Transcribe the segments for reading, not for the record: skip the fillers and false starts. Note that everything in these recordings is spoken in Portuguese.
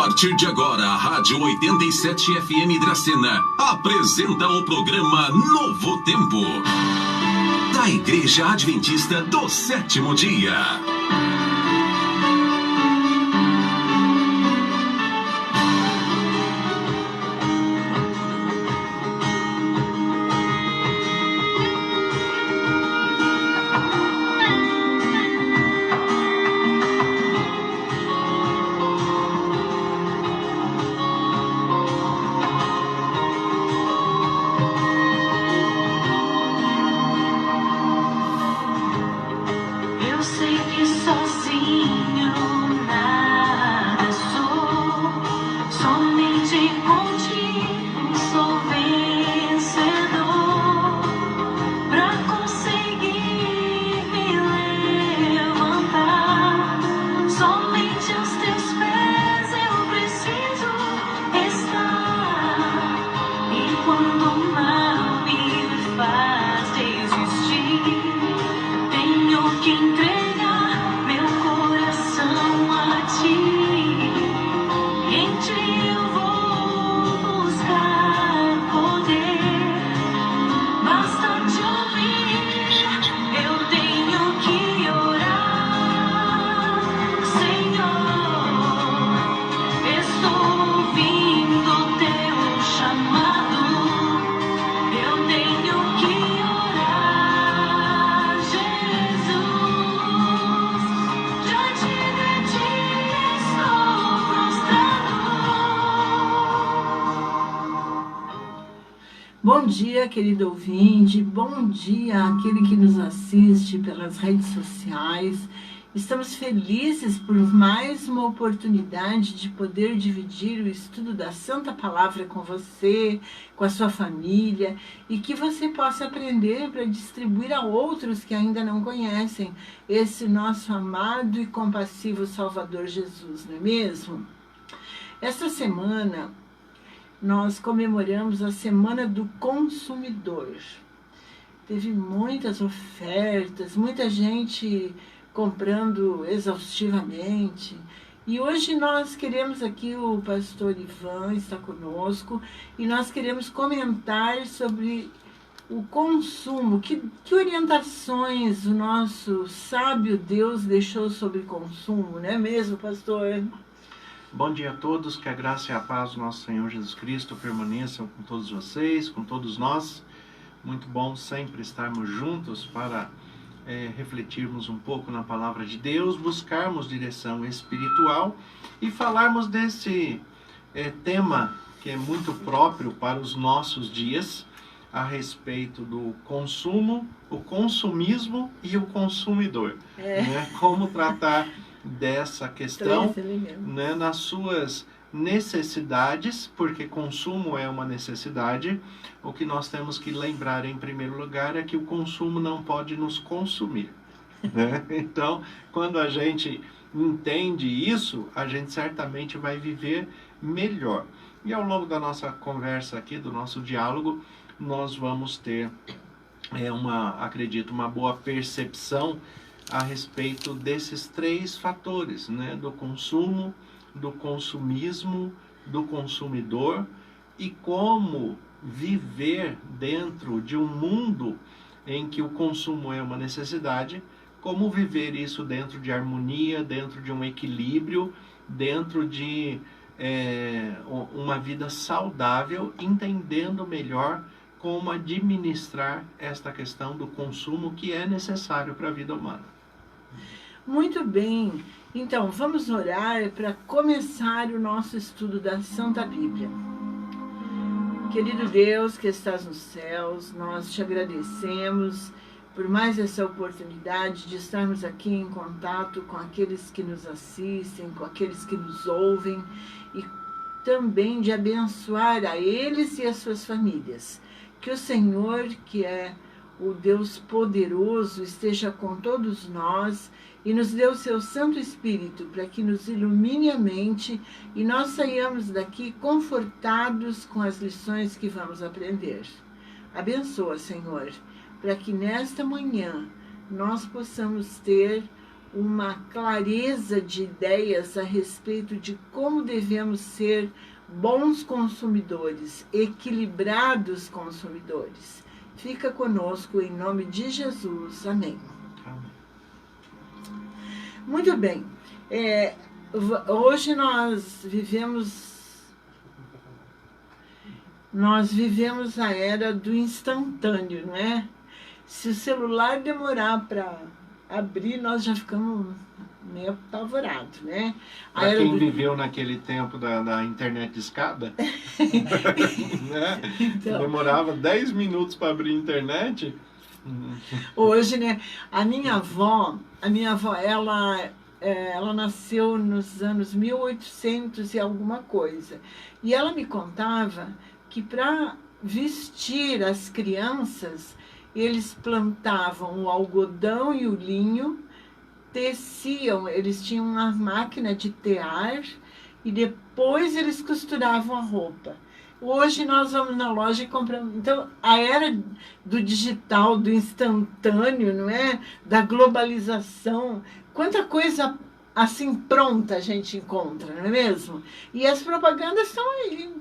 partir de agora, a Rádio 87 FM Dracena apresenta o programa Novo Tempo, da Igreja Adventista do Sétimo Dia. Bom dia, querido ouvinte, bom dia àquele que nos assiste pelas redes sociais. Estamos felizes por mais uma oportunidade de poder dividir o estudo da Santa Palavra com você, com a sua família, e que você possa aprender para distribuir a outros que ainda não conhecem esse nosso amado e compassivo Salvador Jesus, não é mesmo? Esta semana nós comemoramos a Semana do Consumidor. Teve muitas ofertas, muita gente comprando exaustivamente. E hoje nós queremos aqui, o pastor Ivan está conosco, e nós queremos comentar sobre o consumo. Que orientações o nosso sábio Deus deixou sobre consumo, não é mesmo, pastor? Bom dia a todos, que a graça e a paz do nosso Senhor Jesus Cristo permaneçam com todos vocês, com todos nós. Muito bom sempre estarmos juntos para refletirmos um pouco na palavra de Deus, buscarmos direção espiritual e falarmos desse tema que é muito próprio para os nossos dias, a respeito do consumo, o consumismo e o consumidor. Né? Como tratar dessa questão, né, nas suas necessidades, porque consumo é uma necessidade. O que nós temos que lembrar em primeiro lugar é que o consumo não pode nos consumir, né? Então, quando a gente entende isso, a gente certamente vai viver melhor. E ao longo da nossa conversa aqui, do nosso diálogo, nós vamos ter acredito, uma boa percepção a respeito desses três fatores, né? Do consumo, do consumismo, do consumidor, e como viver dentro de um mundo em que o consumo é uma necessidade, como viver isso dentro de harmonia, dentro de um equilíbrio, dentro de uma vida saudável, entendendo melhor como administrar esta questão do consumo que é necessário para a vida humana. Muito bem, então vamos orar para começar o nosso estudo da Santa Bíblia. Querido Deus que estás nos céus, nós te agradecemos por mais essa oportunidade de estarmos aqui em contato com aqueles que nos assistem, com aqueles que nos ouvem, e também de abençoar a eles e as suas famílias. Que o Senhor, que é o Deus poderoso, esteja com todos nós e nos dê o seu Santo Espírito para que nos ilumine a mente e nós saiamos daqui confortados com as lições que vamos aprender. Abençoa, Senhor, para que nesta manhã nós possamos ter uma clareza de ideias a respeito de como devemos ser bons consumidores, equilibrados consumidores. Fica conosco em nome de Jesus. Amém. Muito bem. Hoje nós vivemos a era do instantâneo, não é? Se o celular demorar para abrir, nós já ficamos meio apavorados, né? Para quem viveu naquele tempo da internet de escada, né? Então, demorava 10 minutos para abrir a internet. Hoje, né? A minha avó, ela nasceu nos anos 1800 e alguma coisa. E ela me contava que para vestir as crianças, eles plantavam o algodão e o linho, teciam, eles tinham uma máquina de tear e depois eles costuravam a roupa. Hoje nós vamos na loja e compramos. Então, a era do digital, do instantâneo, não é? Da globalização, quanta coisa assim pronta a gente encontra, não é mesmo? E as propagandas estão aí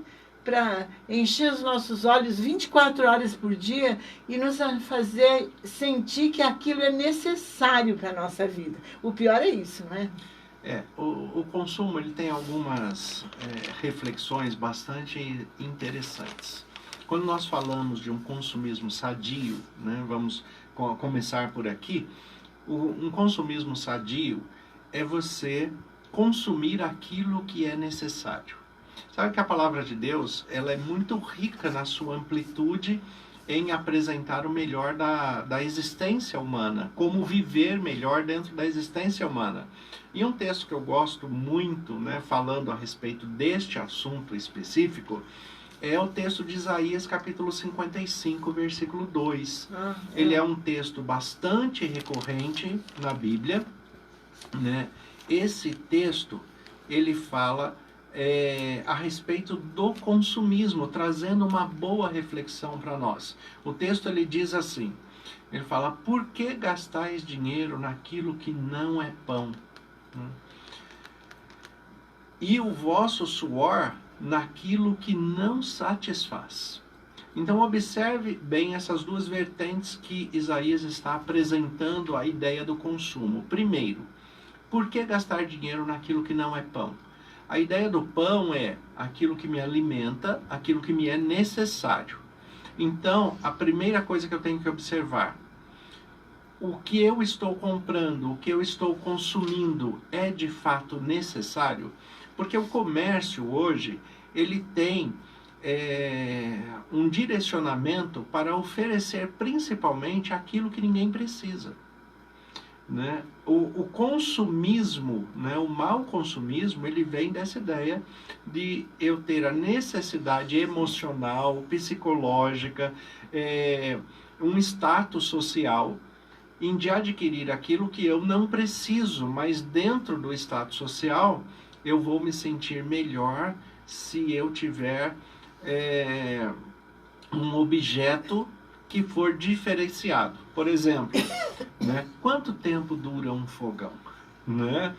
para encher os nossos olhos 24 horas por dia e nos fazer sentir que aquilo é necessário para a nossa vida. O pior é isso, não é? O consumo ele tem algumas reflexões bastante interessantes. Quando nós falamos de um consumismo sadio, né, vamos começar por aqui, um consumismo sadio é você consumir aquilo que é necessário. Sabe que a palavra de Deus ela é muito rica na sua amplitude em apresentar o melhor da existência humana, como viver melhor dentro da existência humana. E um texto que eu gosto muito, né, falando a respeito deste assunto específico, é o texto de Isaías, capítulo 55, versículo 2. Ele é um texto bastante recorrente na Bíblia, né? Esse texto, ele fala a respeito do consumismo, trazendo uma boa reflexão para nós. O texto ele diz assim, ele fala, por que gastais dinheiro naquilo que não é pão? E o vosso suor naquilo que não satisfaz. Então observe bem essas duas vertentes que Isaías está apresentando a ideia do consumo. Primeiro, por que gastar dinheiro naquilo que não é pão? A ideia do pão é aquilo que me alimenta, aquilo que me é necessário. Então, a primeira coisa que eu tenho que observar, o que eu estou comprando, o que eu estou consumindo é de fato necessário? Porque o comércio hoje, ele tem um direcionamento para oferecer principalmente aquilo que ninguém precisa. Né? O consumismo, né? O mau consumismo, ele vem dessa ideia de eu ter a necessidade emocional, psicológica, um status social de adquirir aquilo que eu não preciso, mas dentro do status social eu vou me sentir melhor se eu tiver um objeto que for diferenciado. Por exemplo, né? Quanto tempo dura um fogão? Né?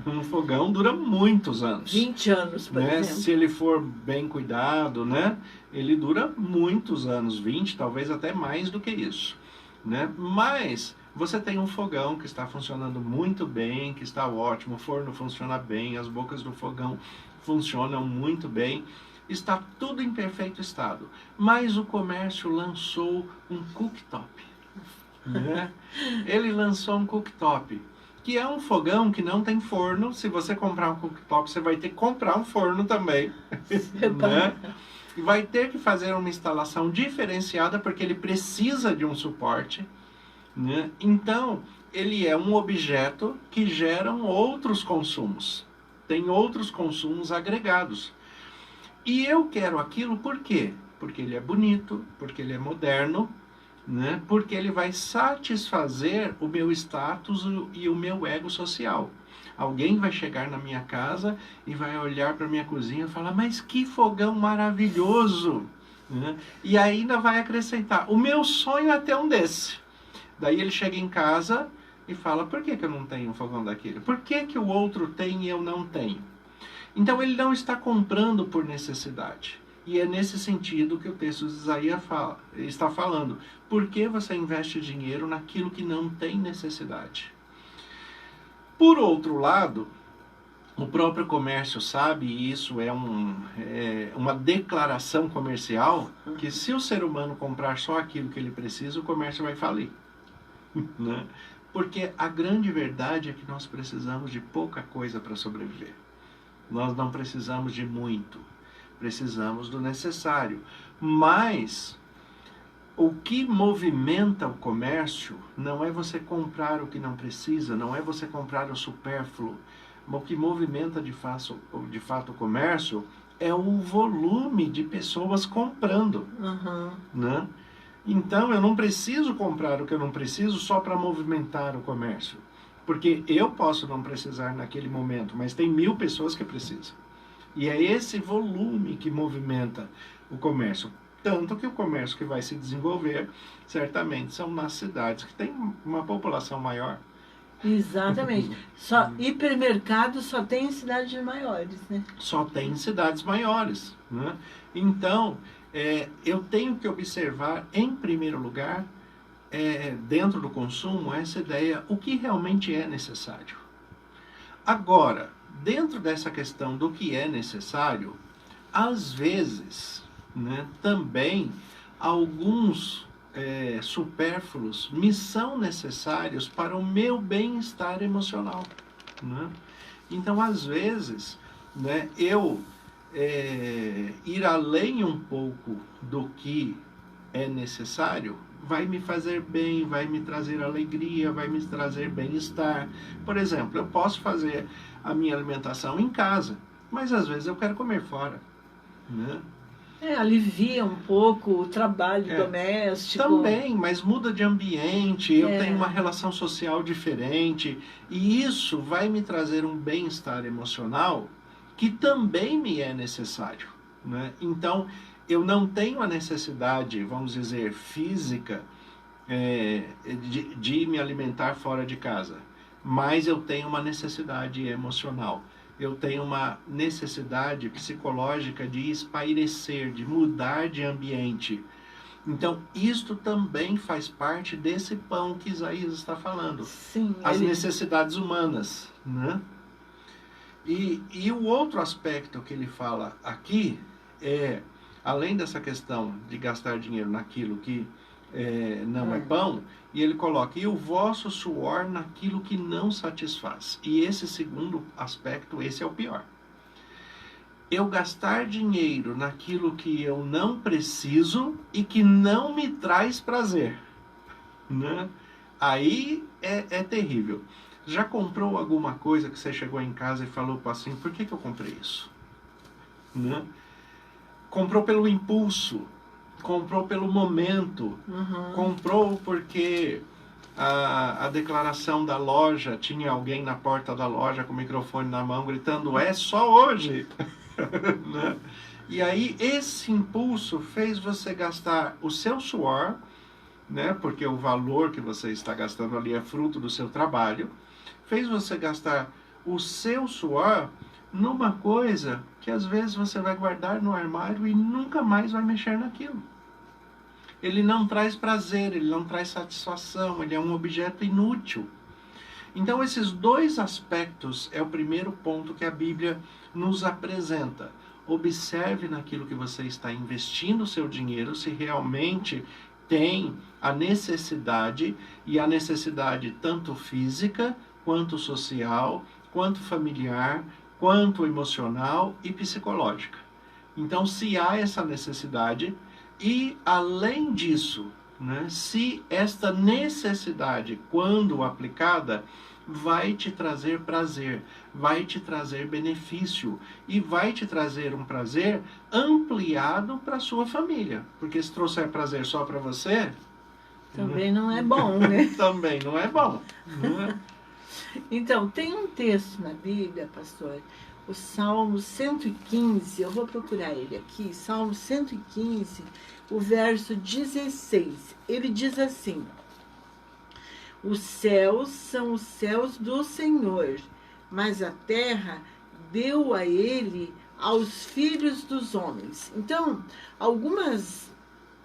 Um fogão dura muitos anos. 20 anos, por né? exemplo. Se ele for bem cuidado, né? Ele dura muitos anos, 20, talvez até mais do que isso. Né? Mas você tem um fogão que está funcionando muito bem, que está ótimo, o forno funciona bem, as bocas do fogão funcionam muito bem, está tudo em perfeito estado. Mas o comércio lançou um cooktop. Né? Ele lançou um cooktop, que é um fogão que não tem forno. Se você comprar um cooktop, você vai ter que comprar um forno também. Né? E vai ter que fazer uma instalação diferenciada, porque ele precisa de um suporte. Né? Então, ele é um objeto que geram outros consumos. Tem outros consumos agregados. E eu quero aquilo por quê? Porque ele é bonito, porque ele é moderno, né? Porque ele vai satisfazer o meu status e o meu ego social. Alguém vai chegar na minha casa e vai olhar para a minha cozinha e falar, mas que fogão maravilhoso! Né? E ainda vai acrescentar, o meu sonho é ter um desse. Daí ele chega em casa, e fala, por que eu não tenho um fogão daquele? Por que o outro tem e eu não tenho? Então ele não está comprando por necessidade. E é nesse sentido que o texto de Isaías está falando. Por que você investe dinheiro naquilo que não tem necessidade? Por outro lado, o próprio comércio sabe, e isso é uma declaração comercial, que se o ser humano comprar só aquilo que ele precisa, o comércio vai falir. Né? Porque a grande verdade é que nós precisamos de pouca coisa para sobreviver. Nós não precisamos de muito. Precisamos do necessário. Mas o que movimenta o comércio não é você comprar o que não precisa, não é você comprar o supérfluo. O que movimenta de fato o comércio é o volume de pessoas comprando. Né? Então eu não preciso comprar o que eu não preciso só para movimentar o comércio. Porque eu posso não precisar naquele momento, mas tem 1000 pessoas que precisam. E é esse volume que movimenta o comércio. Tanto que o comércio que vai se desenvolver, certamente, são nas cidades que tem uma população maior. Exatamente. Hipermercado só tem em cidades maiores, né? Só tem em cidades maiores. Né? Então, eu tenho que observar, em primeiro lugar, dentro do consumo, essa ideia, o que realmente é necessário. Agora, dentro dessa questão do que é necessário, às vezes, né, também alguns supérfluos me são necessários para o meu bem-estar emocional. Né? Então, às vezes, né, eu ir além um pouco do que é necessário vai me fazer bem, vai me trazer alegria, vai me trazer bem-estar. Por exemplo, eu posso fazer a minha alimentação em casa, mas às vezes eu quero comer fora. Né? Alivia um pouco o trabalho doméstico. Também, mas muda de ambiente, eu tenho uma relação social diferente, e isso vai me trazer um bem-estar emocional que também me é necessário. Né? Então, eu não tenho a necessidade, vamos dizer, física de me alimentar fora de casa, mas eu tenho uma necessidade emocional. Eu tenho uma necessidade psicológica de espairecer, de mudar de ambiente. Então, isto também faz parte desse pão que Isaías está falando. Sim, as necessidades humanas. Né? E o outro aspecto que ele fala aqui é, além dessa questão de gastar dinheiro naquilo que não é pão, e ele coloca, e o vosso suor naquilo que não satisfaz. E esse segundo aspecto, esse é o pior. Eu gastar dinheiro naquilo que eu não preciso e que não me traz prazer. Né? Aí é terrível. Já comprou alguma coisa que você chegou em casa e falou assim, por que eu comprei isso? Né? Comprou pelo impulso, comprou pelo momento, comprou porque a declaração da loja, tinha alguém na porta da loja com o microfone na mão gritando, é só hoje. Né? E aí esse impulso fez você gastar o seu suor, né? Porque o valor que você está gastando ali é fruto do seu trabalho, fez você gastar o seu suor numa coisa que às vezes você vai guardar no armário e nunca mais vai mexer naquilo. Ele não traz prazer, ele não traz satisfação, ele é um objeto inútil. Então esses dois aspectos é o primeiro ponto que a Bíblia nos apresenta. Observe naquilo que você está investindo o seu dinheiro, se realmente tem a necessidade, e a necessidade tanto física, quanto social, quanto familiar, quanto emocional e psicológica. Então, se há essa necessidade, e além disso, né, se esta necessidade, quando aplicada, vai te trazer prazer, vai te trazer benefício e vai te trazer um prazer ampliado para a sua família. Porque se trouxer prazer só para você... Também não é bom, né? Também não é bom. Né? Então, tem um texto na Bíblia, pastor, o Salmo 115, eu vou procurar ele aqui, Salmo 115, o verso 16. Ele diz assim, Os céus são os céus do Senhor, mas a terra deu a ele aos filhos dos homens. Então, algumas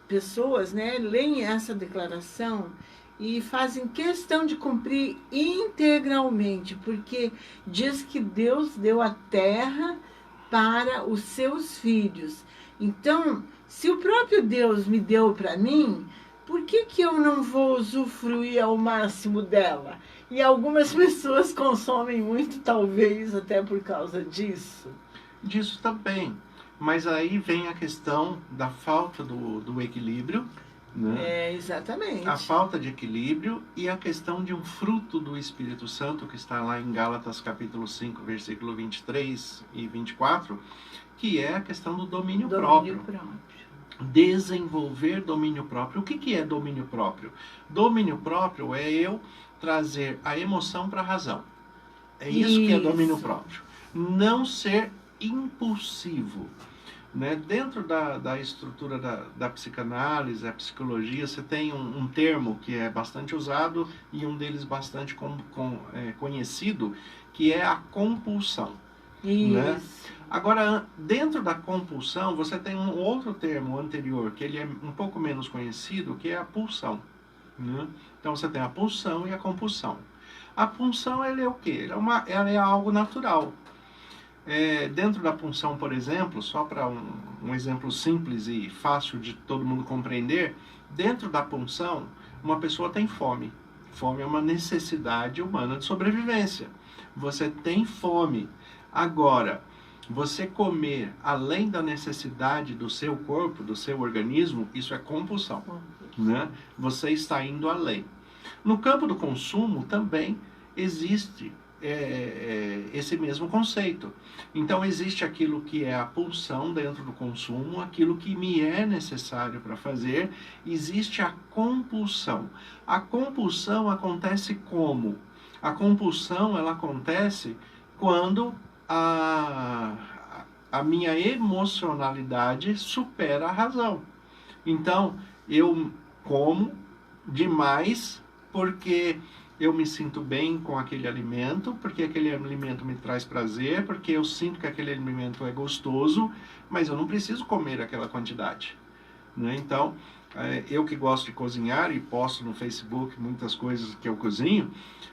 pessoas, né, leem essa declaração e fazem questão de cumprir integralmente, porque diz que Deus deu a terra para os seus filhos. Então, se o próprio Deus me deu para mim, por que eu não vou usufruir ao máximo dela? E algumas pessoas consomem muito, talvez até por causa disso. Disso também. Mas aí vem a questão da falta do equilíbrio, né? Exatamente. A falta de equilíbrio e a questão de um fruto do Espírito Santo, que está lá em Gálatas capítulo 5, versículo 23 e 24, que é a questão do domínio próprio. Desenvolver domínio próprio. O que é domínio próprio? Domínio próprio é eu trazer a emoção para a razão. É isso que é domínio próprio. Não ser impulsivo. Né? Dentro da estrutura da psicanálise, a psicologia, você tem um termo que é bastante usado e um deles bastante conhecido, que é a compulsão. Isso. Né? Agora, dentro da compulsão, você tem um outro termo anterior, que ele é um pouco menos conhecido, que é a pulsão. Né? Então, você tem a pulsão e a compulsão. A pulsão, ela é o quê? Ela é algo natural. Dentro da pulsão, por exemplo, só para um exemplo simples e fácil de todo mundo compreender, dentro da pulsão, uma pessoa tem fome. Fome é uma necessidade humana de sobrevivência. Você tem fome. Agora, você comer além da necessidade do seu corpo, do seu organismo, isso é compulsão. Né? Você está indo além. No campo do consumo também existe esse mesmo conceito. Então existe aquilo que é a pulsão dentro do consumo, aquilo que me é necessário para fazer, existe a compulsão. A compulsão acontece como? A compulsão ela acontece quando a minha emocionalidade supera a razão. Então eu como demais porque eu me sinto bem com aquele alimento, porque aquele alimento me traz prazer, porque eu sinto que aquele alimento é gostoso, mas eu não preciso comer aquela quantidade. Né? Então, eu que gosto de cozinhar e posto no Facebook muitas coisas que eu cozinho,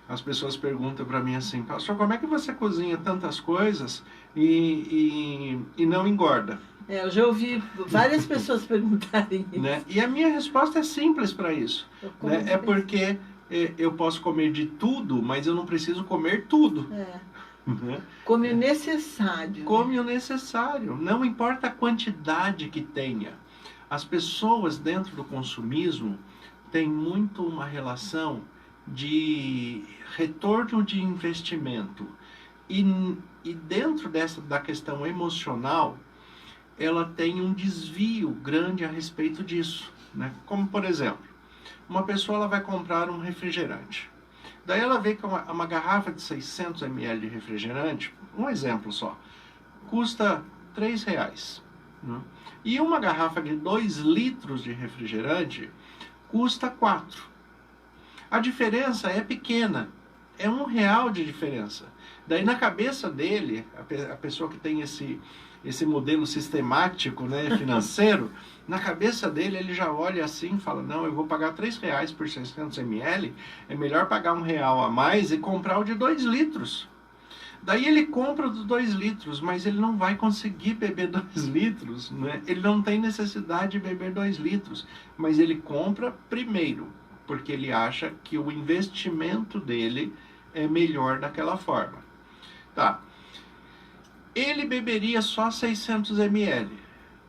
as pessoas perguntam para mim assim, pastor, como é que você cozinha tantas coisas e não engorda? Eu já ouvi várias pessoas perguntarem isso. Né? E a minha resposta é simples para isso. Né? É porque eu posso comer de tudo, mas eu não preciso comer tudo. Né? Come o necessário. Come o necessário. Não importa a quantidade que tenha. As pessoas dentro do consumismo têm muito uma relação de retorno de investimento. E dentro da questão emocional, ela tem um desvio grande a respeito disso. Né? Como, por exemplo, uma pessoa ela vai comprar um refrigerante. Daí ela vê que uma garrafa de 600 ml de refrigerante, um exemplo só, custa R$3. Né? E uma garrafa de 2 litros de refrigerante custa 4. A diferença é pequena, é R$1 de diferença. Daí na cabeça dele, a pessoa que tem esse modelo sistemático, né, financeiro, na cabeça dele ele já olha assim e fala, não, eu vou pagar R$3 por 600 ml, é melhor pagar R$1 a mais e comprar o de 2 litros. Daí ele compra o de 2 litros, mas ele não vai conseguir beber 2 litros, né? Ele não tem necessidade de beber 2 litros, mas ele compra primeiro, porque ele acha que o investimento dele é melhor daquela forma. Tá. Ele beberia só 600 ml,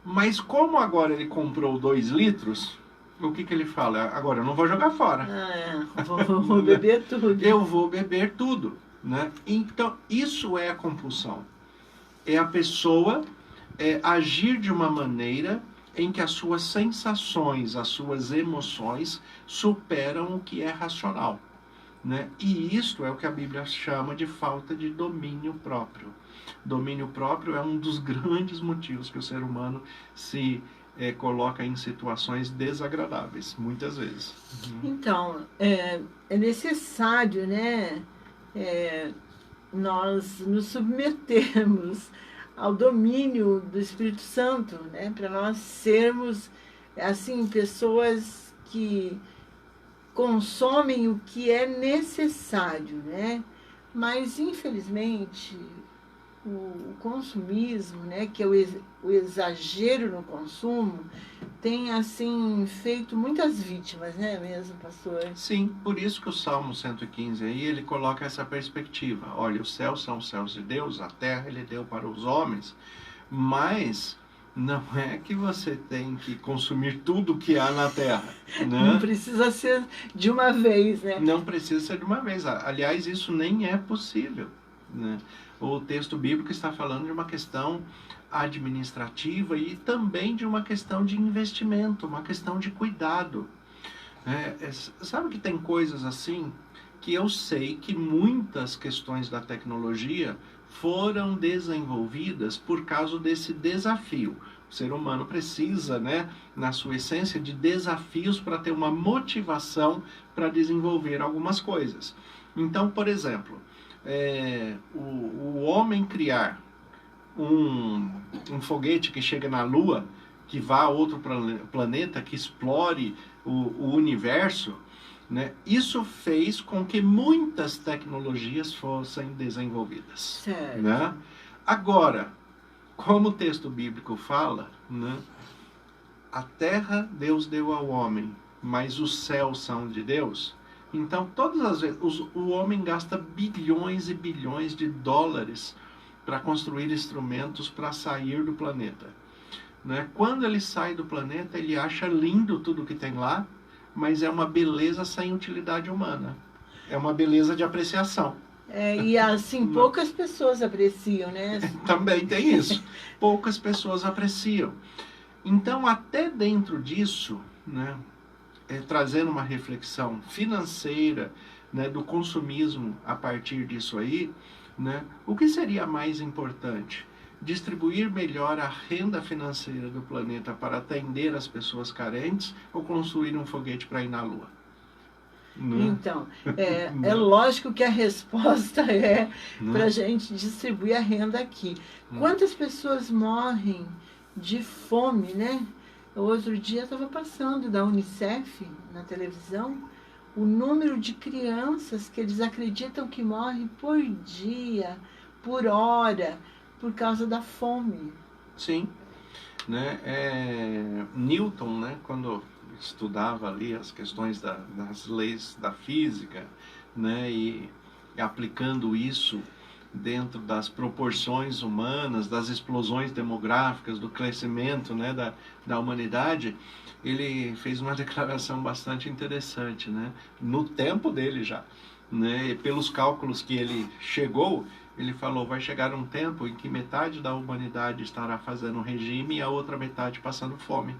mas como agora ele comprou 2 litros, o que ele fala? Agora eu não vou jogar fora. Vou beber tudo. Eu vou beber tudo. Né? Então, isso é a compulsão. É a pessoa agir de uma maneira em que as suas sensações, as suas emoções superam o que é racional. Né? E isto é o que a Bíblia chama de falta de domínio próprio. Domínio próprio é um dos grandes motivos que o ser humano se coloca em situações desagradáveis, muitas vezes. Então, é necessário, né, nós nos submetermos ao domínio do Espírito Santo, né, para nós sermos, assim, pessoas que consomem o que é necessário, né? Mas, infelizmente, o consumismo, né, que é o exagero no consumo, tem, assim, feito muitas vítimas, né, mesmo, pastor? Sim, por isso que o Salmo 115 aí, ele coloca essa perspectiva. Olha, os céus são os céus de Deus, a terra ele deu para os homens, mas não é que você tem que consumir tudo que há na terra, né? Não precisa ser de uma vez, né? Não precisa ser de uma vez. Aliás, isso nem é possível, né? O texto bíblico está falando de uma questão administrativa e também de uma questão de investimento, uma questão de cuidado. Sabe que tem coisas assim que eu sei que muitas questões da tecnologia foram desenvolvidas por causa desse desafio. O ser humano precisa, né, na sua essência, de desafios para ter uma motivação para desenvolver algumas coisas. Então, por exemplo, o homem criar um foguete que chega na Lua, que vá a outro planeta, que explore o universo, né? Isso fez com que muitas tecnologias fossem desenvolvidas. Certo. Né? Agora, como o texto bíblico fala, né? A terra Deus deu ao homem, mas os céus são de Deus. Então, todas as vezes, o homem gasta bilhões e bilhões de dólares para construir instrumentos para sair do planeta. Né? Quando ele sai do planeta, ele acha lindo tudo que tem lá, mas é uma beleza sem utilidade humana. É uma beleza de apreciação. E assim, poucas pessoas apreciam, né? Também tem isso. Poucas pessoas apreciam. Então, até dentro disso, né, trazendo uma reflexão financeira, né, do consumismo a partir disso aí, né, o que seria mais importante? Distribuir melhor a renda financeira do planeta para atender as pessoas carentes ou construir um foguete para ir na Lua? Então, é lógico que a resposta é para a gente distribuir a renda aqui. Quantas pessoas morrem de fome, né? Outro dia estava passando da Unicef na televisão o número de crianças que eles acreditam que morrem por dia, por hora, por causa da fome. Sim. Né? Newton, né, quando estudava ali as questões das leis da física, né, e aplicando isso dentro das proporções humanas, das explosões demográficas, do crescimento, né, da humanidade, ele fez uma declaração bastante interessante, né, no tempo dele já. Né, e pelos cálculos que ele chegou, ele falou, vai chegar um tempo em que metade da humanidade estará fazendo regime e a outra metade passando fome.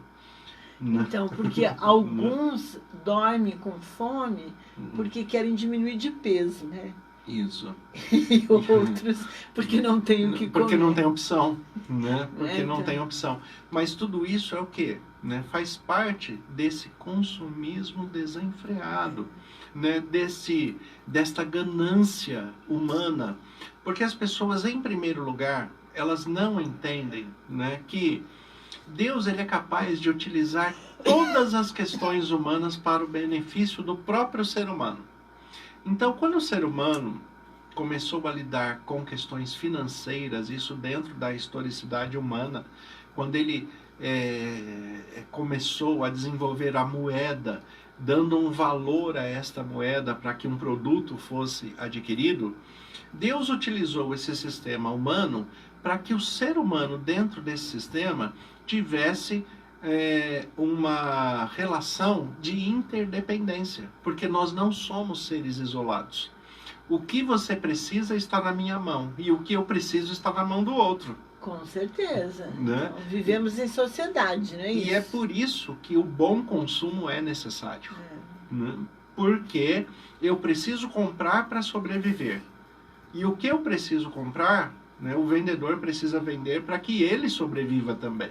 Então, porque alguns dormem com fome porque querem diminuir de peso, né? Isso. E outros porque não tem o que comer. Porque não tem opção, né? Porque Então. não tem opção. Mas tudo isso é o quê? Né? Faz parte desse consumismo desenfreado, né? Desta ganância humana. Porque as pessoas, em primeiro lugar, elas não entendem, né, que Deus ele é capaz de utilizar todas as questões humanas para o benefício do próprio ser humano. Então, quando o ser humano começou a lidar com questões financeiras, isso dentro da historicidade humana, quando ele começou a desenvolver a moeda, dando um valor a esta moeda para que um produto fosse adquirido, Deus utilizou esse sistema humano para que o ser humano dentro desse sistema tivesse uma relação de interdependência, porque nós não somos seres isolados. O que você precisa está na minha mão e o que eu preciso está na mão do outro. Com certeza. Né? Então, vivemos em sociedade, não é isso? E é por isso que o bom consumo é necessário. Né? Porque eu preciso comprar para sobreviver. E o que eu preciso comprar, né, o vendedor precisa vender para que ele sobreviva também.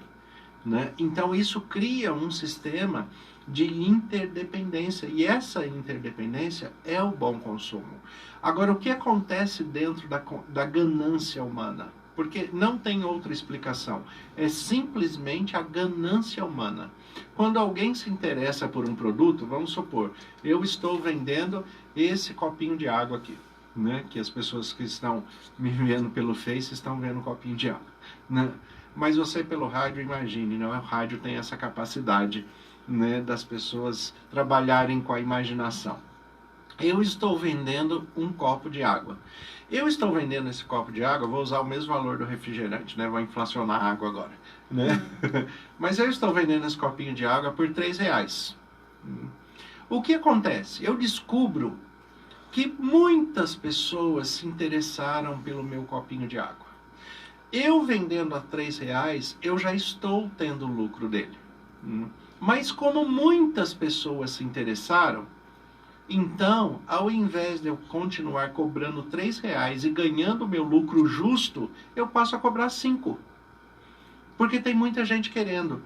né? Então isso cria um sistema de interdependência, e essa interdependência é o bom consumo. Agora, o que acontece dentro da ganância humana? Porque não tem outra explicação, é simplesmente a ganância humana. Quando alguém se interessa por um produto, vamos supor, eu estou vendendo esse copinho de água aqui, né? Que as pessoas que estão me vendo pelo Face estão vendo um copinho de água, né? Mas você pelo rádio, imagine, né? O rádio tem essa capacidade, né, das pessoas trabalharem com a imaginação. Eu estou vendendo um copo de água. Eu estou vendendo esse copo de água, vou usar o mesmo valor do refrigerante, né? Vou inflacionar a água agora, né? Mas eu estou vendendo esse copinho de água por R$3. O que acontece? Eu descubro que muitas pessoas se interessaram pelo meu copinho de água. Eu vendendo a R$3, eu já estou tendo o lucro dele. Mas como muitas pessoas se interessaram, então, ao invés de eu continuar cobrando R$3 e ganhando o meu lucro justo, eu passo a cobrar 5. Porque tem muita gente querendo.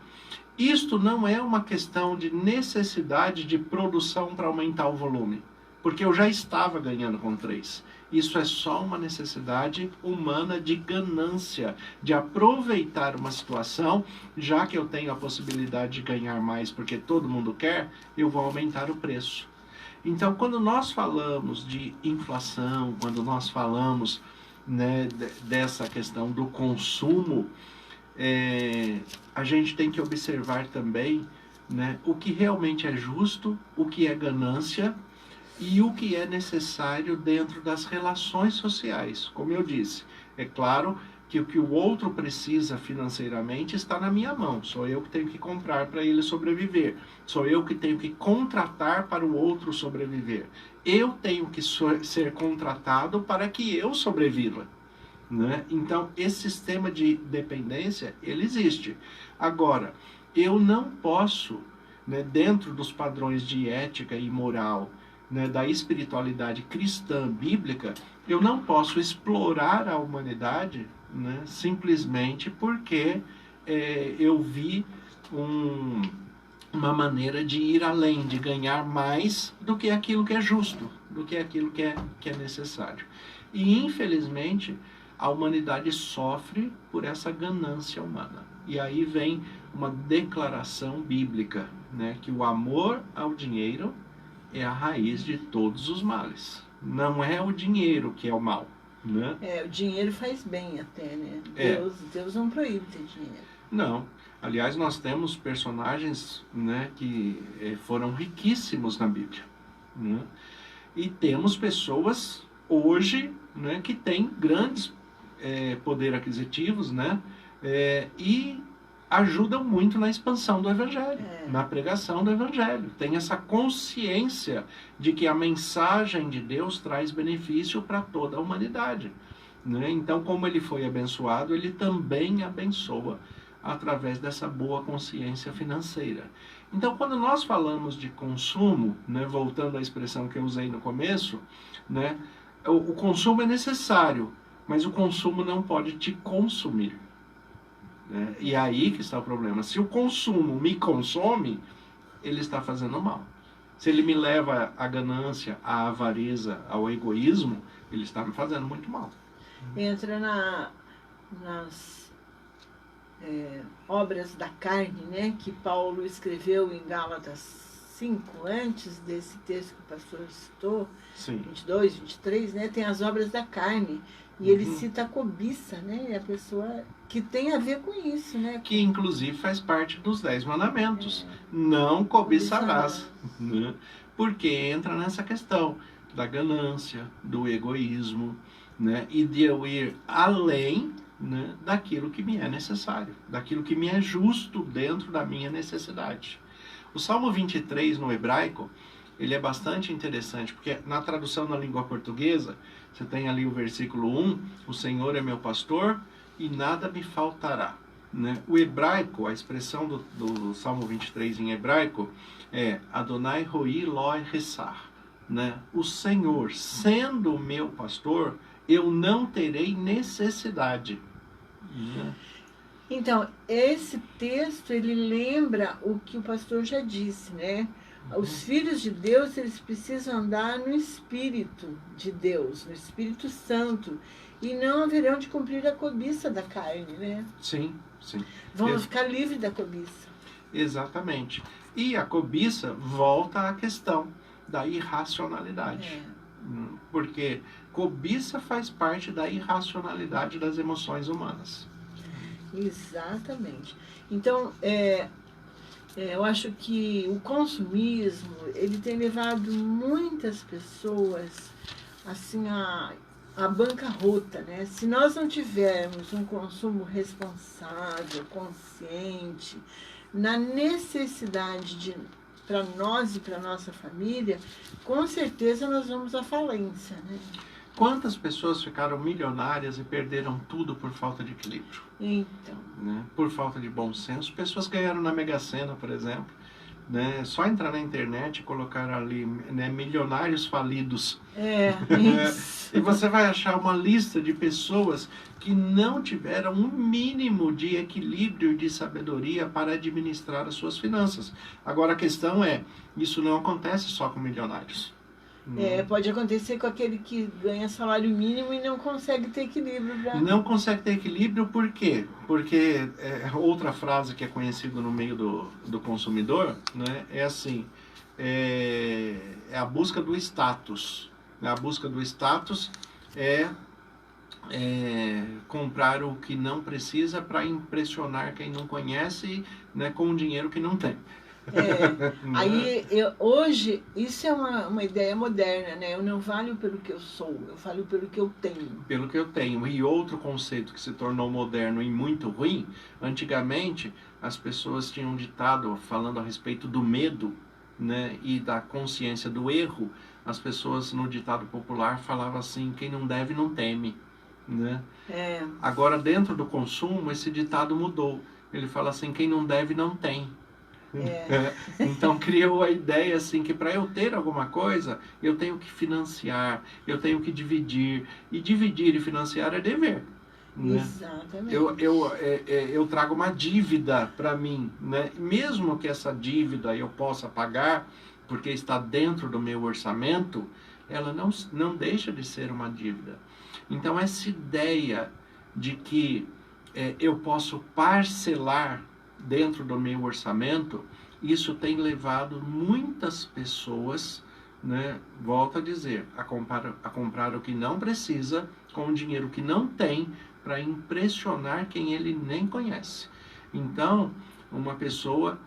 Isto não é uma questão de necessidade de produção para aumentar o volume, porque eu já estava ganhando com 3. Isso é só uma necessidade humana de ganância, de aproveitar uma situação, já que eu tenho a possibilidade de ganhar mais porque todo mundo quer, eu vou aumentar o preço. Então, quando nós falamos de inflação, quando nós falamos, né, dessa questão do consumo, a gente tem que observar também, né, o que realmente é justo, o que é ganância, e o que é necessário dentro das relações sociais. Como eu disse, é claro que o que o outro precisa financeiramente está na minha mão. Sou eu que tenho que comprar para ele sobreviver. Sou eu que tenho que contratar para o outro sobreviver. Eu tenho que ser contratado para que eu sobreviva, né? Então, esse sistema de dependência, ele existe. Agora, eu não posso, né, dentro dos padrões de ética e moral, né, da espiritualidade cristã bíblica, eu não posso explorar a humanidade, né, simplesmente porque eu vi uma maneira de ir além, de ganhar mais do que aquilo que é justo, do que aquilo que é necessário. E, infelizmente, a humanidade sofre por essa ganância humana. E aí vem uma declaração bíblica, né, que o amor ao dinheiro é a raiz de todos os males. Não é o dinheiro que é o mal, né? O dinheiro faz bem até, né? Deus não proíbe ter dinheiro. Não. Aliás, nós temos personagens, né, que foram riquíssimos na Bíblia, né? E temos pessoas hoje, né, que têm grandes poder aquisitivos, né? E ajudam muito na expansão do Evangelho, na pregação do Evangelho. Tem essa consciência de que a mensagem de Deus traz benefício para toda a humanidade, né? Então, como ele foi abençoado, ele também abençoa através dessa boa consciência financeira. Então, quando nós falamos de consumo, né, voltando à expressão que eu usei no começo, né, o consumo é necessário, mas o consumo não pode te consumir. E aí que está o problema. Se o consumo me consome, ele está fazendo mal. Se ele me leva à ganância, à avareza, ao egoísmo, ele está me fazendo muito mal. Entra nas obras da carne, né, que Paulo escreveu em Gálatas 5, antes desse texto que o pastor citou, Sim. 22, 23, né, tem as obras da carne. E ele cita a cobiça, né? A pessoa que tem a ver com isso, né? Que inclusive faz parte dos 10 mandamentos. Não cobiçarás. Né? Porque entra nessa questão da ganância, do egoísmo, né? E de eu ir além, né, daquilo que me é necessário, daquilo que me é justo dentro da minha necessidade. O Salmo 23 no hebraico, ele é bastante interessante, porque na tradução na língua portuguesa, você tem ali o versículo 1, o Senhor é meu pastor e nada me faltará. Né? O hebraico, a expressão do Salmo 23 em hebraico é Adonai roi lo ressar. Né? O Senhor, sendo o meu pastor, eu não terei necessidade. Né? Então, esse texto, ele lembra o que o pastor já disse, né? Os filhos de Deus, eles precisam andar no Espírito de Deus, no Espírito Santo, e não haverão de cumprir a cobiça da carne, né? Sim, sim. Vamos ficar livres da cobiça. Exatamente. E a cobiça volta à questão da irracionalidade. Porque cobiça faz parte da irracionalidade das emoções humanas. Exatamente. Então, eu acho que o consumismo, ele tem levado muitas pessoas assim à bancarrota, né? Se nós não tivermos um consumo responsável, consciente, na necessidade para nós e para nossa família, com certeza nós vamos à falência, né? Quantas pessoas ficaram milionárias e perderam tudo por falta de equilíbrio? Então. Né? Por falta de bom senso. Pessoas ganharam na Mega Sena, por exemplo. Né? Só entrar na internet e colocar ali, né, milionários falidos. Isso. E você vai achar uma lista de pessoas que não tiveram um mínimo de equilíbrio e de sabedoria para administrar as suas finanças. Agora a questão é, isso não acontece só com milionários. Pode acontecer com aquele que ganha salário mínimo e não consegue ter equilíbrio. Não consegue ter equilíbrio por quê? Porque outra frase que é conhecida no meio do consumidor, né, é assim, é a busca do status. A busca do status é comprar o que não precisa para impressionar quem não conhece, né, com um dinheiro que não tem. Aí, hoje, isso é uma ideia moderna, né? Eu não valho pelo que eu sou, eu valho pelo que eu tenho. Pelo que eu tenho. E outro conceito que se tornou moderno e muito ruim, antigamente as pessoas tinham um ditado falando a respeito do medo, né, e da consciência do erro. As pessoas no ditado popular falavam assim, quem não deve não teme. Né? Agora dentro do consumo esse ditado mudou. Ele fala assim, quem não deve não tem. Então criou a ideia assim que para eu ter alguma coisa eu tenho que financiar, eu tenho que dividir, e dividir e financiar é dever, né? Exatamente. Eu trago uma dívida para mim, né? Mesmo que essa dívida eu possa pagar porque está dentro do meu orçamento, ela não deixa de ser uma dívida. Então essa ideia de que eu posso parcelar dentro do meu orçamento, isso tem levado muitas pessoas, né, volto a dizer, a comprar o que não precisa com o dinheiro que não tem para impressionar quem ele nem conhece. Então, uma pessoa,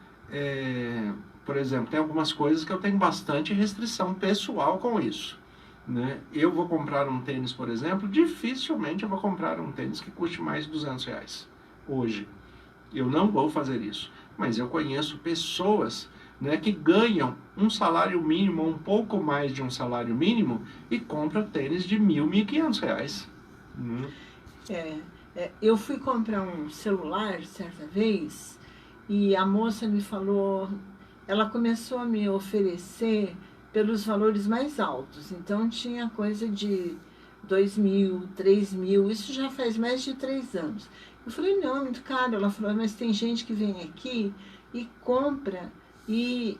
por exemplo, tem algumas coisas que eu tenho bastante restrição pessoal com isso. Né? Eu vou comprar um tênis, por exemplo, dificilmente eu vou comprar um tênis que custe mais de R$200 hoje. Eu não vou fazer isso. Mas eu conheço pessoas, né, que ganham um salário mínimo, um pouco mais de um salário mínimo, e compram tênis de R$1.000, R$1.500. Eu fui comprar um celular certa vez e a moça me falou, ela começou a me oferecer pelos valores mais altos. Então tinha coisa de 2.000, 3.000, isso já faz mais de 3 anos. Eu falei, não, é muito caro. Ela falou, mas tem gente que vem aqui e compra e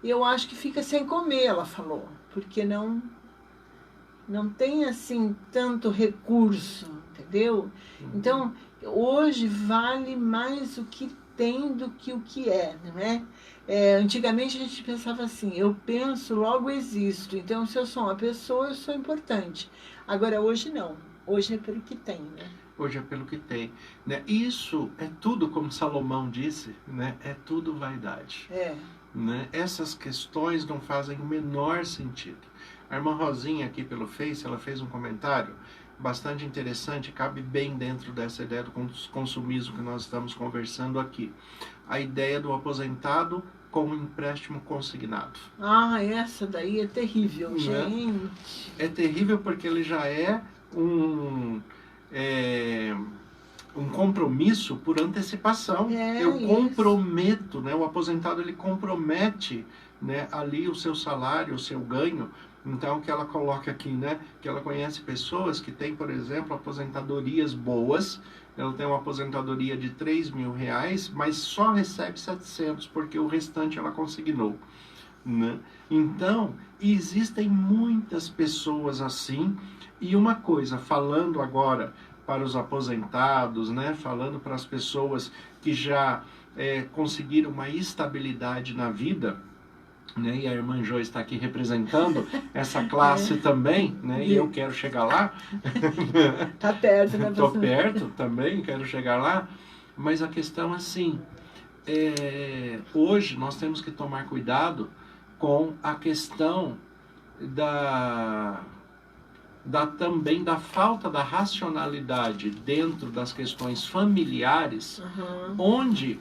eu acho que fica sem comer, ela falou, porque não tem assim tanto recurso, entendeu? Então, hoje vale mais o que tem do que o que é, não é? Antigamente a gente pensava assim, eu penso, logo existo. Então, se eu sou uma pessoa, eu sou importante. Agora, hoje não. Hoje é pelo que tem, né? Hoje é pelo que tem. Né? Isso é tudo, como Salomão disse, né? É tudo vaidade. Né? Essas questões não fazem o menor sentido. A irmã Rosinha aqui pelo Face, ela fez um comentário bastante interessante, cabe bem dentro dessa ideia do consumismo que nós estamos conversando aqui. A ideia do aposentado com um empréstimo consignado. Essa daí é terrível, gente. É terrível porque ele já é um compromisso por antecipação. Eu comprometo, né? O aposentado ele compromete, né, ali o seu salário, o seu ganho Então, que ela coloca aqui, né? Que ela conhece pessoas que têm, por exemplo, aposentadorias boas. Ela tem uma aposentadoria de R$3.000, mas só recebe 700, porque o restante ela consignou, né? Então, existem muitas pessoas assim. E uma coisa, falando agora para os aposentados, né? Falando para as pessoas que já conseguiram uma estabilidade na vida, né? E a irmã Jo está aqui representando essa classe também, né? E eu quero chegar lá. Tá perto, né? Estou perto também, quero chegar lá. Mas a questão assim, hoje nós temos que tomar cuidado com a questão também da falta da racionalidade dentro das questões familiares, onde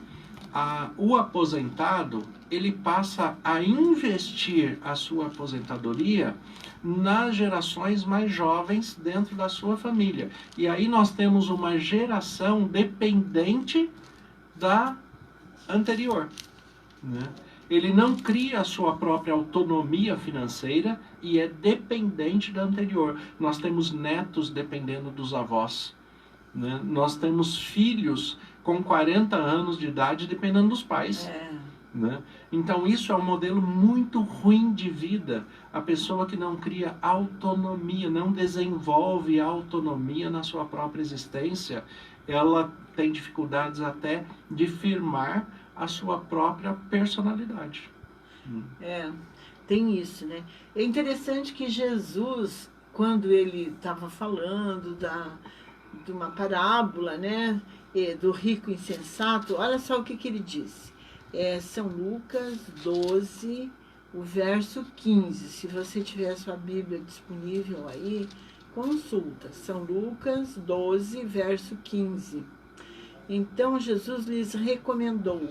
o aposentado ele passa a investir a sua aposentadoria nas gerações mais jovens dentro da sua família. E aí nós temos uma geração dependente da anterior, né? Ele não cria a sua própria autonomia financeira e é dependente da anterior. Nós temos netos dependendo dos avós, né? Nós temos filhos com 40 anos de idade dependendo dos pais. Né? Então isso é um modelo muito ruim de vida. A pessoa que não cria autonomia, não desenvolve autonomia na sua própria existência, ela tem dificuldades até de firmar a sua própria personalidade. Tem isso, né? É interessante que Jesus, quando ele estava falando de uma parábola, né, do rico insensato, olha só o que ele disse. São Lucas 12, o verso 15. Se você tiver a sua Bíblia disponível aí, consulta. São Lucas 12, verso 15. Então Jesus lhes recomendou: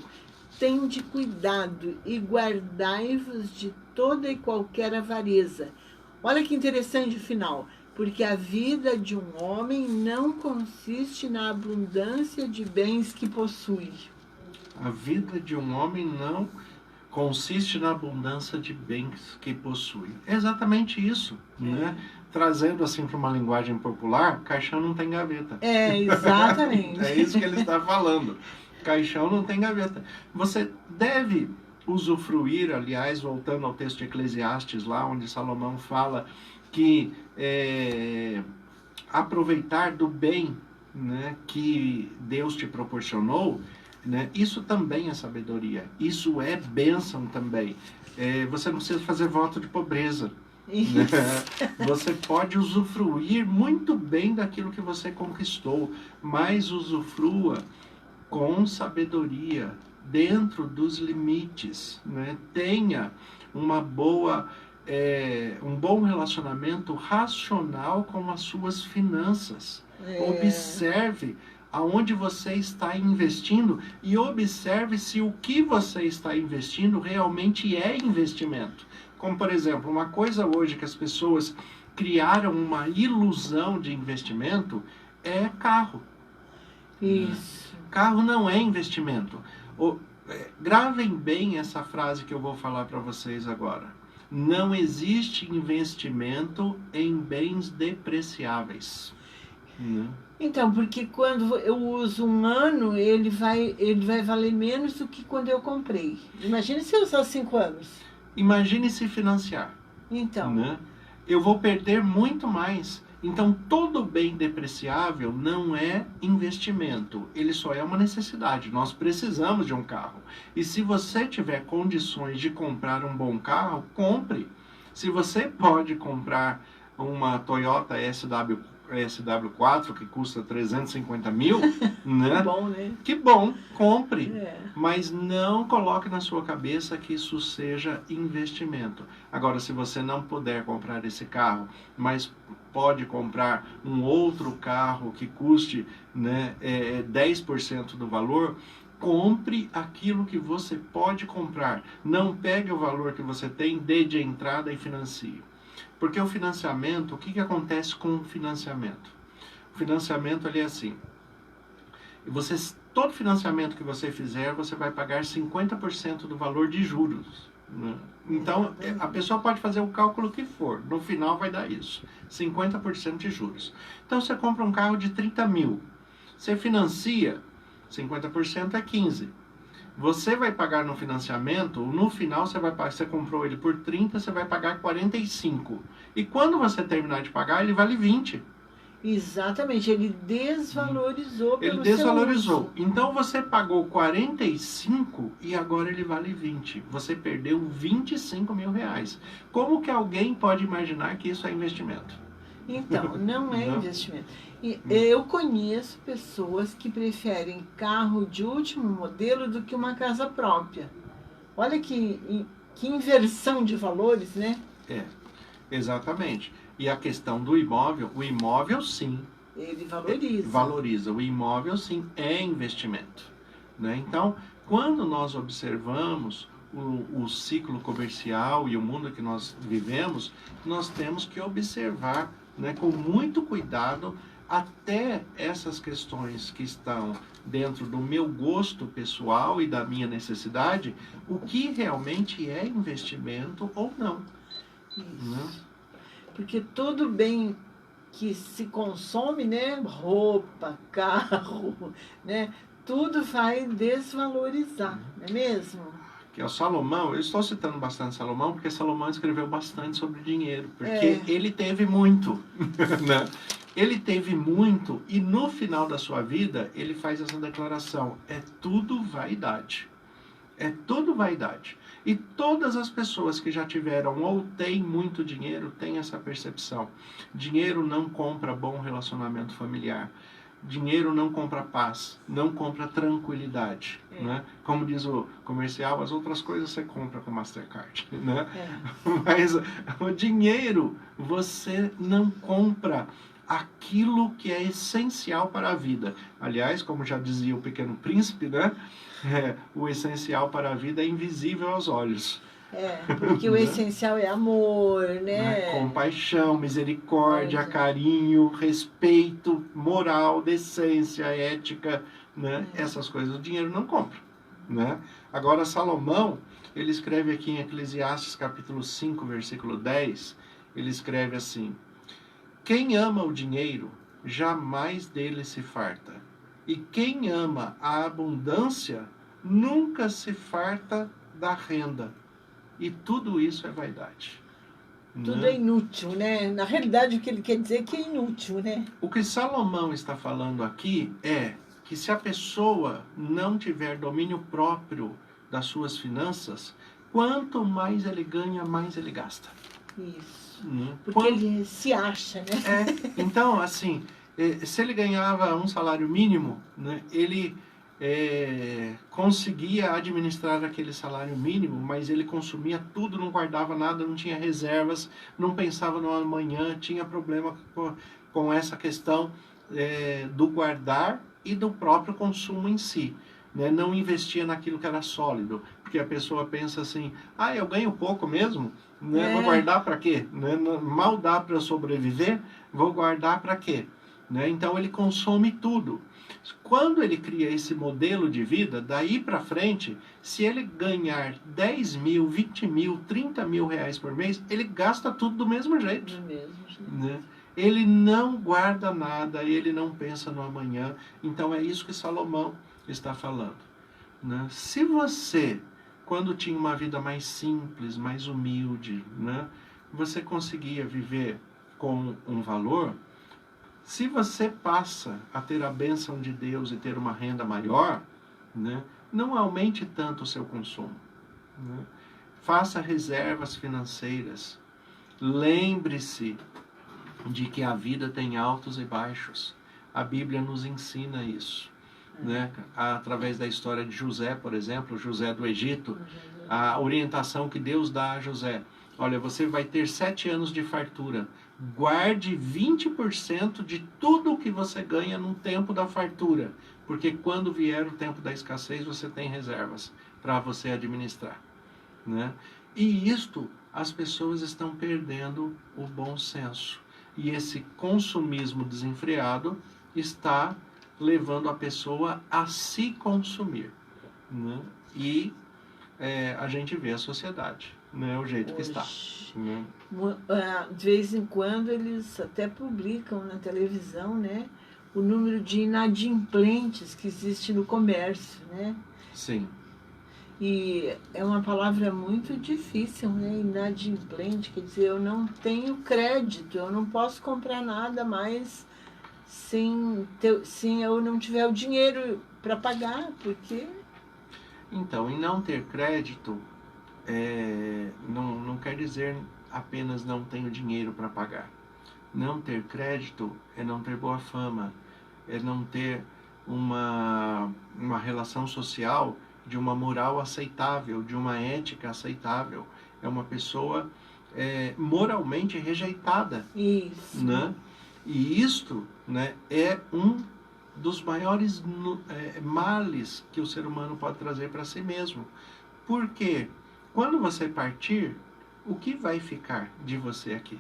tende cuidado e guardai-vos de toda e qualquer avareza. Olha que interessante o final. Porque a vida de um homem não consiste na abundância de bens que possui. A vida de um homem não consiste na abundância de bens que possui. É exatamente isso, né? Trazendo assim para uma linguagem popular, caixão não tem gaveta. Exatamente. É isso que ele está falando. Caixão não tem gaveta. Você deve usufruir, aliás, voltando ao texto de Eclesiastes, lá onde Salomão fala que aproveitar do bem, né, que Deus te proporcionou, né, isso também é sabedoria, isso é bênção também. Você não precisa fazer voto de pobreza. Né? Você pode usufruir muito bem daquilo que você conquistou, mas usufrua com sabedoria, dentro dos limites, né? Tenha uma boa... um bom relacionamento racional com as suas finanças. Observe aonde você está investindo e observe se o que você está investindo realmente é investimento. Como, por exemplo, uma coisa hoje que as pessoas criaram uma ilusão de investimento é carro. Isso. Carro não é investimento. Gravem bem essa frase que eu vou falar para vocês agora. Não existe investimento em bens depreciáveis. Então, porque quando eu uso um ano, ele vai valer menos do que quando eu comprei. Imagine se eu usar 5 anos. Imagine se financiar. Então. Né? Eu vou perder muito mais. Então, todo bem depreciável não é investimento. Ele só é uma necessidade. Nós precisamos de um carro. E se você tiver condições de comprar um bom carro, compre. Se você pode comprar uma Toyota SW4 que custa 350 mil, né? Que bom, né? Que bom, compre. Mas não coloque na sua cabeça que isso seja investimento. Agora, se você não puder comprar esse carro, mas pode comprar um outro carro que custe, né, 10% do valor, compre aquilo que você pode comprar. Não pegue o valor que você tem, dê de entrada e financie. Porque o financiamento, o que acontece com o financiamento? O financiamento ele é assim. Todo financiamento que você fizer, você vai pagar 50% do valor de juros. Né? Então, a pessoa pode fazer o cálculo que for, no final vai dar isso, 50% de juros. Então, você compra um carro de 30 mil, você financia, 50% é 15. Você vai pagar no financiamento, no final você comprou ele por 30, você vai pagar 45. E quando você terminar de pagar, ele vale 20. Exatamente, ele desvalorizou pelo Ele desvalorizou. seu uso. Então você pagou 45 e agora ele vale 20. Você perdeu 25 mil reais. Como que alguém pode imaginar que isso é investimento? Então, não é Não. investimento. E eu conheço pessoas que preferem carro de último modelo do que uma casa própria. Olha que inversão de valores, né? É, exatamente. E a questão do imóvel, o imóvel sim, Ele valoriza. valoriza. O imóvel sim é investimento. Né? Então, quando nós observamos o ciclo comercial e o mundo que nós vivemos, nós temos que observar, né, com muito cuidado até essas questões que estão dentro do meu gosto pessoal e da minha necessidade, o que realmente é investimento ou não. Isso. Né? Porque todo bem que se consome, né, roupa, carro, né, tudo vai desvalorizar, não é mesmo? Que é o Salomão, eu estou citando bastante Salomão, porque Salomão escreveu bastante sobre dinheiro, porque ele teve muito, né? Ele teve muito e no final da sua vida ele faz essa declaração, é tudo vaidade. É tudo vaidade. E todas as pessoas que já tiveram ou têm muito dinheiro têm essa percepção. Dinheiro não compra bom relacionamento familiar. Dinheiro não compra paz, não compra tranquilidade. Né? Como diz o comercial, as outras coisas você compra com Mastercard. Né? Mas o dinheiro você não compra aquilo que é essencial para a vida. Aliás, como já dizia o Pequeno Príncipe, né? O essencial para a vida é invisível aos olhos. Porque o essencial é amor, né? Compaixão, misericórdia, carinho, respeito, moral, decência, ética, né? Essas coisas o dinheiro não compra. Né? Agora, Salomão, ele escreve aqui em Eclesiastes capítulo 5, versículo 10, ele escreve assim: quem ama o dinheiro, jamais dele se farta. E quem ama a abundância, nunca se farta da renda. E tudo isso é vaidade. Tudo é inútil, né? Na realidade, o que ele quer dizer é que é inútil, né? O que Salomão está falando aqui é que se a pessoa não tiver domínio próprio das suas finanças, quanto mais ele ganha, mais ele gasta. Isso. Porque ele se acha, né? Então, assim, se ele ganhava um salário mínimo, né, ele conseguia administrar aquele salário mínimo, mas ele consumia tudo, não guardava nada, não tinha reservas, não pensava no amanhã, tinha problema com essa questão do guardar e do próprio consumo em si. Né? Não investia naquilo que era sólido, porque a pessoa pensa assim, eu ganho pouco mesmo, né? Vou guardar para quê? Né? Mal dá para sobreviver, vou guardar para quê? Né? Então ele consome tudo. Quando ele cria esse modelo de vida, daí para frente, se ele ganhar 10 mil, 20 mil, 30 mil reais por mês, ele gasta tudo do mesmo jeito. Do mesmo jeito. Né? Ele não guarda nada, ele não pensa no amanhã. Então é isso que Salomão está falando. Né? Se você, quando tinha uma vida mais simples, mais humilde, né, você conseguia viver com um valor, se você passa a ter a bênção de Deus e ter uma renda maior, né, não aumente tanto o seu consumo. Né? Faça reservas financeiras. Lembre-se de que a vida tem altos e baixos. A Bíblia nos ensina isso. Né? Através da história de José, por exemplo, José do Egito, a orientação que Deus dá a José: olha, você vai ter 7 anos de fartura. Guarde 20% de tudo o que você ganha no tempo da fartura, porque quando vier o tempo da escassez, você tem reservas para você administrar. Né? E isto, as pessoas estão perdendo o bom senso. E esse consumismo desenfreado está levando a pessoa a se consumir. Né? E a gente vê a sociedade, né? O jeito que está. Né? De vez em quando eles até publicam na televisão, né, o número de inadimplentes que existe no comércio, né? Sim. E é uma palavra muito difícil, né? Inadimplente, quer dizer, eu não tenho crédito, eu não posso comprar nada mais se eu não tiver o dinheiro para pagar, porque... Então, em não ter crédito, não quer dizer apenas não tenho dinheiro para pagar. Não ter crédito é não ter boa fama, é não ter uma relação social de uma moral aceitável, de uma ética aceitável. É uma pessoa moralmente rejeitada. Isso. Né? E isto, né, é um dos maiores males que o ser humano pode trazer para si mesmo. Porque quando você partir, o que vai ficar de você aqui?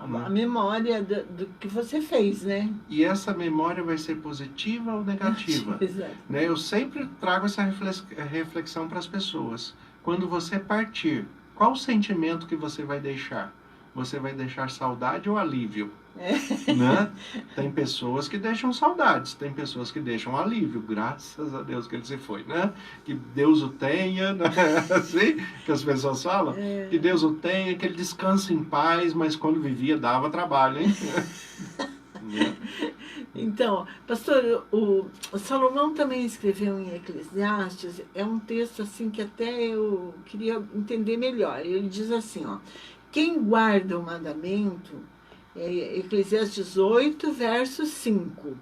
A memória do que você fez, né? E essa memória vai ser positiva ou negativa? Exato. Né? Eu sempre trago essa reflexão para as pessoas. Quando você partir, qual o sentimento que você vai deixar? Você vai deixar saudade ou alívio? Né? Tem pessoas que deixam saudades, tem pessoas que deixam alívio, graças a Deus que ele se foi, né? Que Deus o tenha, né? Assim que as pessoas falam, que Deus o tenha, que ele descanse em paz, mas quando vivia dava trabalho, hein? Então, pastor, o Salomão também escreveu em Eclesiastes, é um texto assim que até eu queria entender melhor. Ele diz assim, ó: quem guarda o mandamento, Eclesiastes 8, verso 5.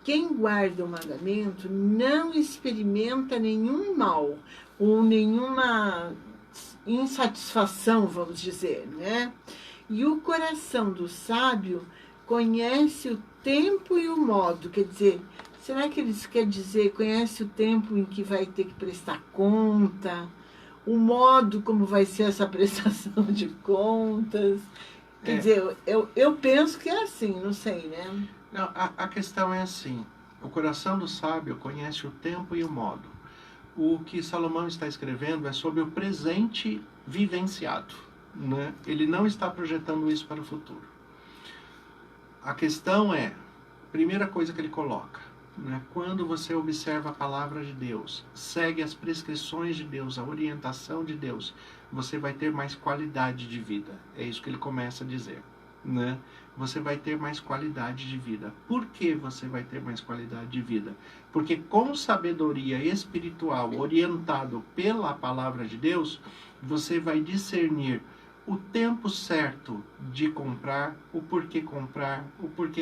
Quem guarda o mandamento não experimenta nenhum mal ou nenhuma insatisfação, vamos dizer, né? E o coração do sábio conhece o tempo e o modo. Quer dizer, será que eles quer dizer conhece o tempo em que vai ter que prestar conta, o modo como vai ser essa prestação de contas? Quer dizer, eu penso que é assim, não sei, né? Não, a questão é assim, o coração do sábio conhece o tempo e o modo. O que Salomão está escrevendo é sobre o presente vivenciado, né? Ele não está projetando isso para o futuro. A questão é, primeira coisa que ele coloca, né? Quando você observa a palavra de Deus, segue as prescrições de Deus, a orientação de Deus, você vai ter mais qualidade de vida. É isso que ele começa a dizer, né? Você vai ter mais qualidade de vida. Por que você vai ter mais qualidade de vida? Porque com sabedoria espiritual, orientado pela palavra de Deus, você vai discernir o tempo certo de comprar, o porquê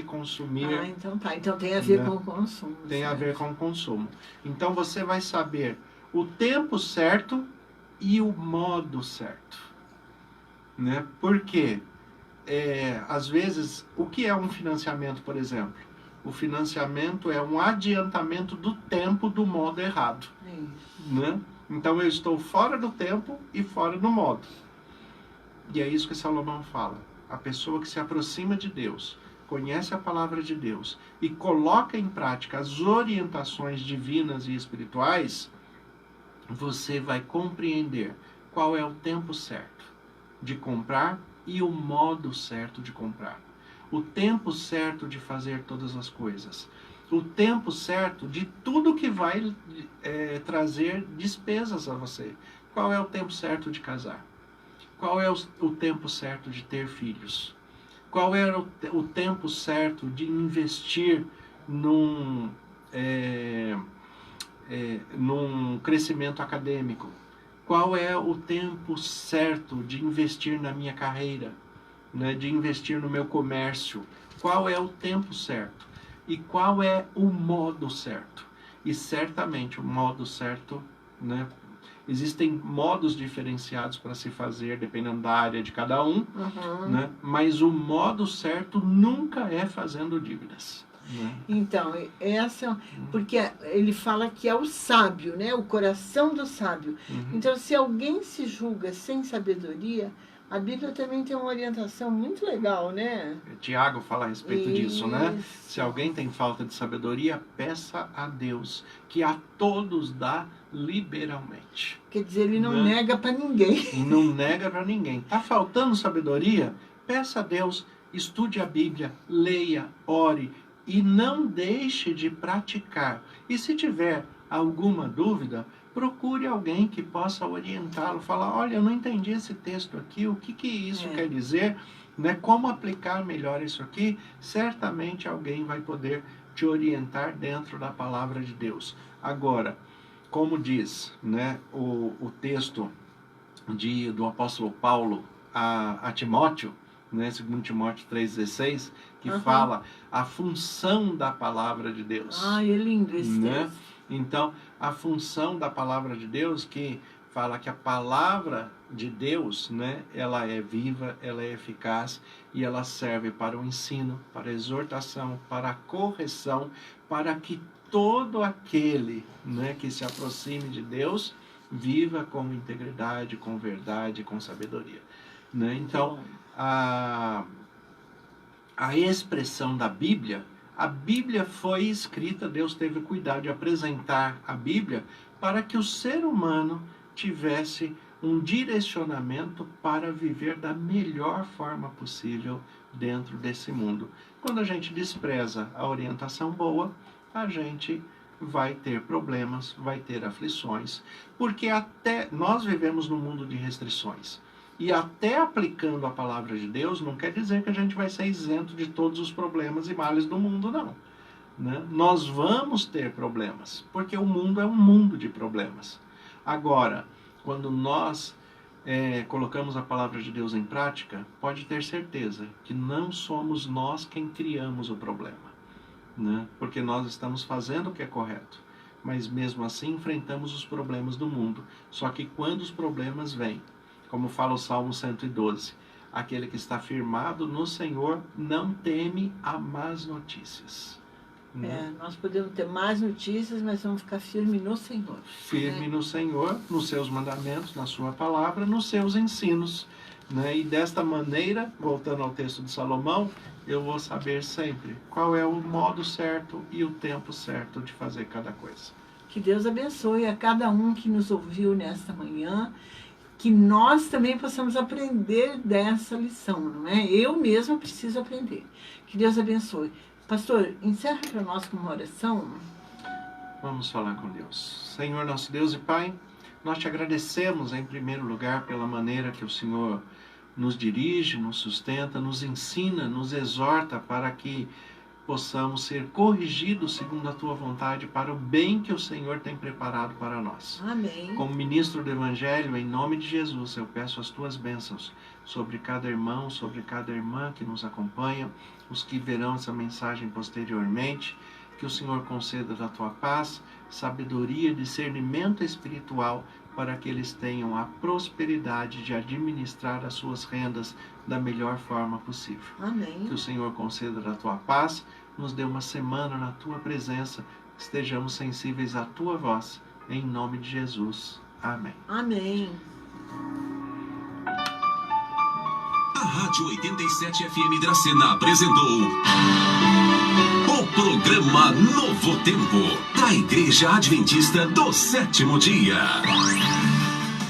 consumir. Ah, então tá. Então tem a ver, né, com o consumo. Tem certo. A ver com o consumo. Então você vai saber o tempo certo e o modo certo, né? Por quê? Às vezes, o que é um financiamento, por exemplo? O financiamento é um adiantamento do tempo do modo errado. Né? Então eu estou fora do tempo e fora do modo. E é isso que Salomão fala. A pessoa que se aproxima de Deus, conhece a palavra de Deus e coloca em prática as orientações divinas e espirituais, você vai compreender qual é o tempo certo de comprar e o modo certo de comprar. O tempo certo de fazer todas as coisas. O tempo certo de tudo que vai trazer despesas a você. Qual é o tempo certo de casar? Qual é o tempo certo de ter filhos? Qual é o tempo certo de investir num crescimento acadêmico? Qual é o tempo certo de investir na minha carreira, né? De investir no meu comércio? Qual é o tempo certo? E qual é o modo certo? E certamente o modo certo, né? Existem modos diferenciados para se fazer, dependendo da área de cada um, né? Mas o modo certo nunca é fazendo dívidas. Né? Então, porque ele fala que é o sábio, né? O coração do sábio. Então, se alguém se julga sem sabedoria, A Bíblia também tem uma orientação muito legal, né? Tiago fala a respeito disso, né? Isso. Se alguém tem falta de sabedoria, peça a Deus, que a todos dá liberalmente. Quer dizer, ele não Né? nega para ninguém. E não nega para ninguém. Tá faltando sabedoria? Peça a Deus, estude a Bíblia, leia, ore e não deixe de praticar. E se tiver alguma dúvida, procure alguém que possa orientá-lo. Falar, olha, eu não entendi esse texto aqui, o que isso quer dizer, né? Como aplicar melhor isso aqui? Certamente alguém vai poder te orientar dentro da palavra de Deus. Agora, como diz, né, o texto do apóstolo Paulo a Timóteo, né, 2 Timóteo 3,16, que fala a função da palavra de Deus. É lindo esse Né? texto. Então, a função da palavra de Deus, que fala que a palavra de Deus, né, ela é viva, ela é eficaz e ela serve para o ensino, para a exortação, para a correção, para que todo aquele, né, que se aproxime de Deus viva com integridade, com verdade, com sabedoria. Né? Então, a expressão da Bíblia, a Bíblia foi escrita, Deus teve cuidado de apresentar a Bíblia para que o ser humano tivesse um direcionamento para viver da melhor forma possível dentro desse mundo. Quando a gente despreza a orientação boa, a gente vai ter problemas, vai ter aflições, porque até nós vivemos num mundo de restrições. E até aplicando a palavra de Deus, não quer dizer que a gente vai ser isento de todos os problemas e males do mundo, não. Né? Nós vamos ter problemas, porque o mundo é um mundo de problemas. Agora, quando nós colocamos a palavra de Deus em prática, pode ter certeza que não somos nós quem criamos o problema. Né? Porque nós estamos fazendo o que é correto. Mas mesmo assim enfrentamos os problemas do mundo. Só que quando os problemas vêm, como fala o Salmo 112, aquele que está firmado no Senhor não teme a más notícias. Né? Nós podemos ter mais notícias, mas vamos ficar firmes no Senhor. Firme no Senhor, nos seus mandamentos, na sua palavra, nos seus ensinos. Né? E desta maneira, voltando ao texto de Salomão, eu vou saber sempre qual é o modo certo e o tempo certo de fazer cada coisa. Que Deus abençoe a cada um que nos ouviu nesta manhã, que nós também possamos aprender dessa lição, não é? Eu mesma preciso aprender. Que Deus abençoe. Pastor, encerra para nós com uma oração. Vamos falar com Deus. Senhor, nosso Deus e Pai, nós te agradecemos em primeiro lugar pela maneira que o Senhor nos dirige, nos sustenta, nos ensina, nos exorta para que possamos ser corrigidos segundo a Tua vontade para o bem que o Senhor tem preparado para nós. Amém. Como ministro do Evangelho, em nome de Jesus, eu peço as Tuas bênçãos sobre cada irmão, sobre cada irmã que nos acompanha, os que verão essa mensagem posteriormente, que o Senhor conceda da Tua paz, sabedoria, discernimento espiritual, para que eles tenham a prosperidade de administrar as suas rendas da melhor forma possível. Amém. Que o Senhor conceda da Tua paz, nos dê uma semana na Tua presença, estejamos sensíveis à Tua voz, em nome de Jesus. Amém. Amém. A Rádio 87 FM Dracena apresentou o programa Novo Tempo, da Igreja Adventista do Sétimo Dia.